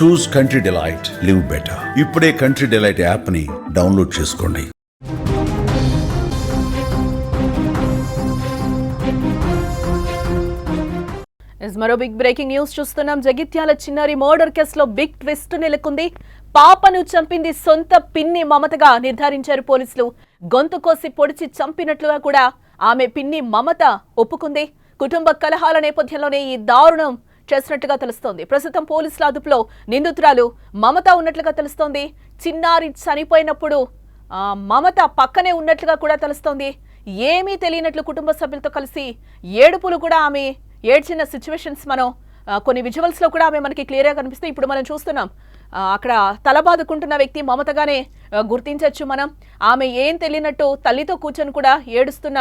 చూస్ country delight, live better. ఇప్పుడే country delight app ని download చేసుకోండి. మరో బిగ్ బ్రేకింగ్ న్యూస్ చూస్తున్నాం. జగిత్యాల చిన్నారి మర్డర్ కేసులో బిగ్ ట్విస్ట్ నెలకొంది. పాపను చంపింది సొంత పిన్ని మమతగా నిర్ధారించారు పోలీసులు. గొంతు కోసి పొడిచి చంపినట్లుగా కూడా ఆమె పిన్ని మమత ఒప్పుకుంది. కుటుంబ కలహాల నేపథ్యంలోనే ఈ దారుణం చేసినట్టుగా తెలుస్తోంది. ప్రస్తుతం పోలీసుల అదుపులో నిందితురాలు మమత ఉన్నట్లుగా తెలుస్తోంది. చిన్నారి చనిపోయినప్పుడు మమత పక్కనే ఉన్నట్లుగా కూడా తెలుస్తోంది. ఏమీ తెలియనట్లు కుటుంబ సభ్యులతో కలిసి ఏడుపులు కూడా ఆమె ఏడ్చిన సిచ్యువేషన్స్ మనం కొన్ని విజువల్స్ లో కూడా ఆమె మనకి క్లియర్ గా కనిపిస్తాయి. ఇప్పుడు మనం చూస్తున్నాం అక్కడ తలబాదుకుంటున్న వ్యక్తి మమతగానే గుర్తించవచ్చు మనం. ఆమె ఏం తెలియనట్టు తల్లితో కూర్చొని కూడా ఏడుస్తున్న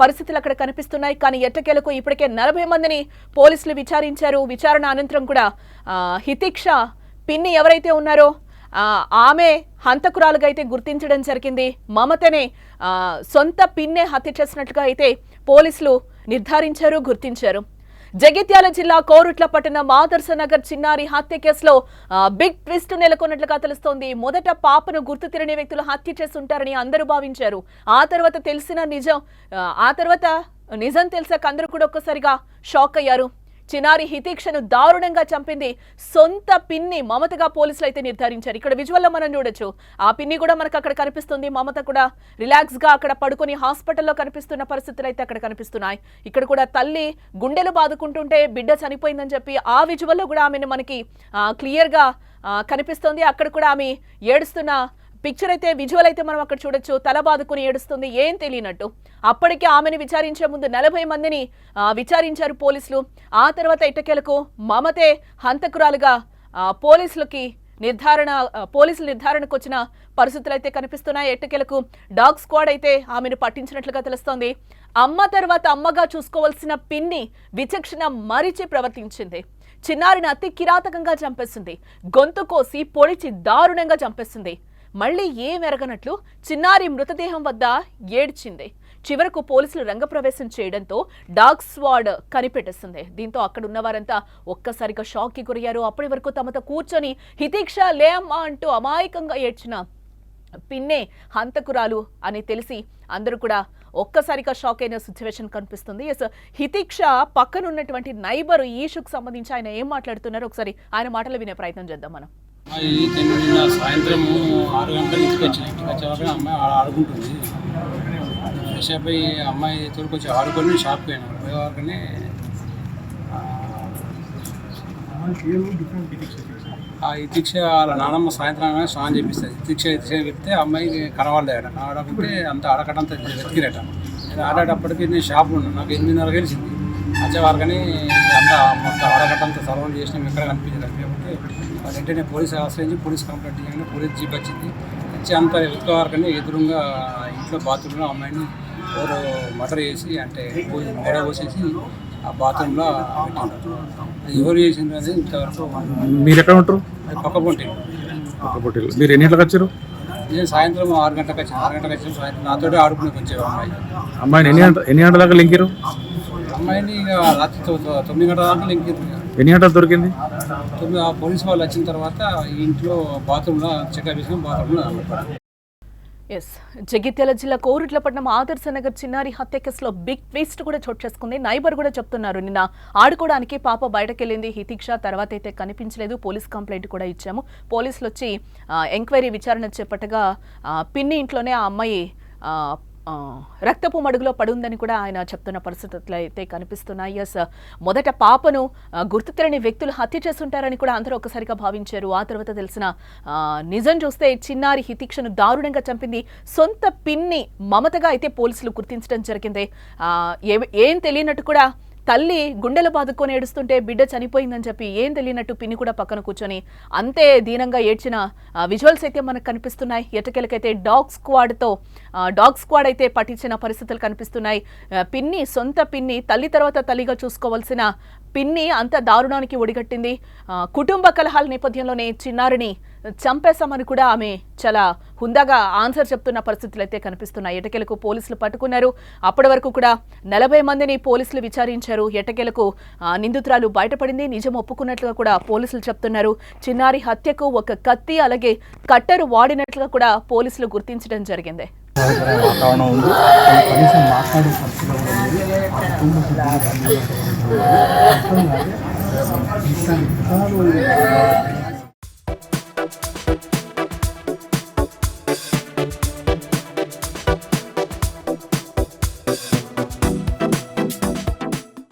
పరిస్థితులు అక్కడ కనిపిస్తున్నాయి. కానీ ఎట్టకేలకు ఇప్పటికే 40 మందిని పోలీసులు విచారించారు. విచారణ అనంతరం కూడా హితిక్ష పిన్ని ఎవరైతే ఉన్నారో ఆమె హంతకురాలుగా అయితే గుర్తించడం జరిగింది. మమతనే సొంత పిన్నే హత్య చేసినట్లుగా అయితే పోలీసులు నిర్ధారించారు, గుర్తించారు. జగిత్యాల జిల్లా కోరుట్ల పట్టణం ఆదర్శ నగర్ చిన్నారి హత్య కేసులో బిగ్ ట్విస్ట్ నెలకొన్నట్లుగా తెలుస్తోంది. మొదట పాపను గుర్తు తెలియని వ్యక్తులు హత్య చేస్తుంటారని అందరూ భావించారు. ఆ తర్వాత నిజం తెలిసాక అందరూ కూడా ఒక్కసారిగా షాక్ అయ్యారు. చిన్నారి హితిక్షను దారుణంగా చంపింది సొంత పిన్ని మమతగా పోలీసులు అయితే నిర్ధారించారు. ఇక్కడ విజువల్లో మనం చూడొచ్చు. ఆ పిన్ని కూడా మనకు అక్కడ కనిపిస్తుంది. మమత కూడా రిలాక్స్ గా అక్కడ పడుకొని హాస్పిటల్లో కనిపిస్తున్న పరిస్థితులు అయితే అక్కడ కనిపిస్తున్నాయి. ఇక్కడ కూడా తల్లి గుండెలు బాదుకుంటుంటే బిడ్డ చనిపోయిందని చెప్పి ఆ విజువల్లో కూడా ఆమెను మనకి క్లియర్ గా కనిపిస్తుంది. అక్కడ కూడా ఆమె ఏడుస్తున్న పిక్చర్ అయితే విజువల్ అయితే మనం అక్కడ చూడొచ్చు. తల బాదుకుని ఏడుస్తుంది ఏం తెలియనట్టు. అప్పటికే ఆమెను విచారించే ముందు 40 మందిని విచారించారు పోలీసులు. ఆ తర్వాత ఎట్టకేలకు మమతే హంతకురాలుగా పోలీసులు నిర్ధారణకు వచ్చిన పరిస్థితులు అయితే కనిపిస్తున్నాయి. ఎట్టకేలకు డాగ్ స్క్వాడ్ అయితే ఆమెను పట్టించినట్లుగా తెలుస్తోంది. అమ్మ తర్వాత అమ్మగా చూసుకోవాల్సిన పిన్ని విచక్షణ మరిచి ప్రవర్తించింది. చిన్నారిని అతి కిరాతకంగా చంపేసింది. గొంతు కోసి పొడిచి దారుణంగా చంపేసింది. మళ్లీ ఏమెరగనట్లు చిన్నారి మృతదేహం వద్ద ఏడ్చింది. చివరకు పోలీసులు రంగప్రవేశం చేయడంతో డాగ్ స్క్వాడ్ కనిపెట్టేసింది. దీంతో అక్కడ ఉన్న వారంతా ఒక్కసారిగా షాక్ కి గురయ్యారు. అప్పటి వరకు తమతో కూర్చొని హితిక్ష లేమ్మా అంటూ అమాయకంగా ఏడ్చిన పిన్నే హంతకురాలు అని తెలిసి అందరూ కూడా ఒక్కసారిగా షాక్ అయిన సిచ్యువేషన్ కనిపిస్తుంది. హితిక్ష పక్కనున్నటువంటి నైబర్ ఈషుకు సంబంధించి ఆయన ఏం మాట్లాడుతున్నారో ఒకసారి ఆయన మాటలు వినే ప్రయత్నం చేద్దాం మనం. నిన్న సాయంత్రం 6 గంటల ఇంటికి వచ్చేవాక అమ్మాయి ఆడుకుంటుంది. ఫ్రెష్ అయిపోయి అమ్మాయి తోడుకొచ్చి ఆడుకొని షాప్కి పోయేవాకనే ఆ హితిక్ష వాళ్ళ నాన్నమ్మ సాయంత్రం స్నానం చేపిస్తుంది. హితిక్ష చెప్తే అమ్మాయి కనవాడకుంటే అంత ఆడకటంతా వెతికిరట. నేను ఆడేటప్పటికి నేను షాప్లో ఉన్నాను. నాకు 8:30 కలిసింది. వచ్చేవారకని అంతా మొత్తం ఆడకట్టంతా సరౌండ్ చేసినాం. ఎక్కడ కనిపించలేదు. వెంటనే పోలీసు ఆశ్రయించి పోలీస్ కంప్లైంట్ చేయగానే పోలీస్ జీప్ వచ్చింది. వచ్చి అంతా వెతుకోవారకని ఎదురుగా ఇంట్లో బాత్రూంలో అమ్మాయిని ఎవరో మర్డర్ చేసి అంటే మెడ పోసేసి ఆ బాత్రూంలో పెట్టారు. ఎవరు చేసిండ్రు అనేది ఇంతవరకు. మీరు ఎక్కడ ఉంటారు? పక్క పొంటి. మీరు ఎన్ని గంటలకు వచ్చారు? నేను సాయంత్రం 6 గంటలకు వచ్చాను. 6 గంటలకు వచ్చాను. సాయంత్రం నాతో ఆడుకునేకి వచ్చాను. అమ్మాయిని ఎన్ని గంటల దాకా లింకిరు? అమ్మాయిని ఇక రాత్రి 9 గంటల దాకా లింకిరు. ఎన్ని గంటలు దొరికింది? పోలీసు వాళ్ళు వచ్చిన తర్వాత ఇంట్లో బాత్రూంలో చెకప్ చేసిన బాత్రూంలో. జగిత్యాల జిల్లా కోరుట్ల పట్టణం ఆదర్శ నగర్ చిన్నారి హత్య కేసులో బిగ్ ట్విస్ట్ కూడా చోటు చేసుకుంది. నైబర్ కూడా చెప్తున్నారు నిన్న ఆడుకోవడానికి పాప బయటకెళ్ళింది హితిక్ష, తర్వాత అయితే కనిపించలేదు. పోలీస్ కంప్లైంట్ కూడా ఇచ్చాము. పోలీసులు వచ్చి ఎంక్వైరీ విచారణ చేపట్టగా పిన్ని ఇంట్లోనే ఆ అమ్మాయి రక్తపు మడుగులో పడుందని కూడా ఆయన చెప్తున్న పరిస్థితులు అయితే కనిపిస్తున్నాయి. మొదట పాపను గుర్తు తెలియని వ్యక్తులు హత్య చేస్తుంటారని కూడా అందరూ ఒకసారిగా భావించారు. ఆ తర్వాత తెలిసిన నిజం చూస్తే చిన్నారి హితిక్షను దారుణంగా చంపింది సొంత పిన్ని మమతగా అయితే పోలీసులు గుర్తించడం జరిగింది. ఏం తెలియనట్టు కూడా తల్లి గుండెలు బాదుకొని ఏడుస్తుంటే బిడ్డ చనిపోయిందని చెప్పి ఏం తెలియనట్టు పిన్ని కూడా పక్కన కూర్చొని అంతే దీనంగా ఏడ్చిన విజువల్స్ అయితే మనకు కనిపిస్తున్నాయి. ఎట్టకేలకైతే డాగ్ స్క్వాడ్ అయితే పట్టించిన పరిస్థితులు కనిపిస్తున్నాయి. పిన్ని సొంత పిన్ని తల్లి తర్వాత తల్లిగా చూసుకోవాల్సిన పిన్ని అంత దారుణానికి ఒడిగట్టింది. కుటుంబ కలహాల నేపథ్యంలోనే చిన్నారిని చంపేశామని కూడా ఆమె చాలా హుందాగా ఆన్సర్ చెప్తున్న పరిస్థితులు అయితే కనిపిస్తున్నాయి. ఎట్టకేలకు పోలీసులు పట్టుకున్నారు. అప్పటి వరకు కూడా 40 మందిని పోలీసులు విచారించారు. ఎట్టకేలకు నిందితురాలు బయటపడింది. నిజం ఒప్పుకున్నట్లుగా కూడా పోలీసులు చెప్తున్నారు. చిన్నారి హత్యకు ఒక కత్తి అలాగే కట్టెరు వాడినట్లుగా కూడా పోలీసులు గుర్తించడం జరిగింది. వాతావరణం ఉంది. కనీసం మాట్లాడే పరిస్థితులు కూడా ఉంది.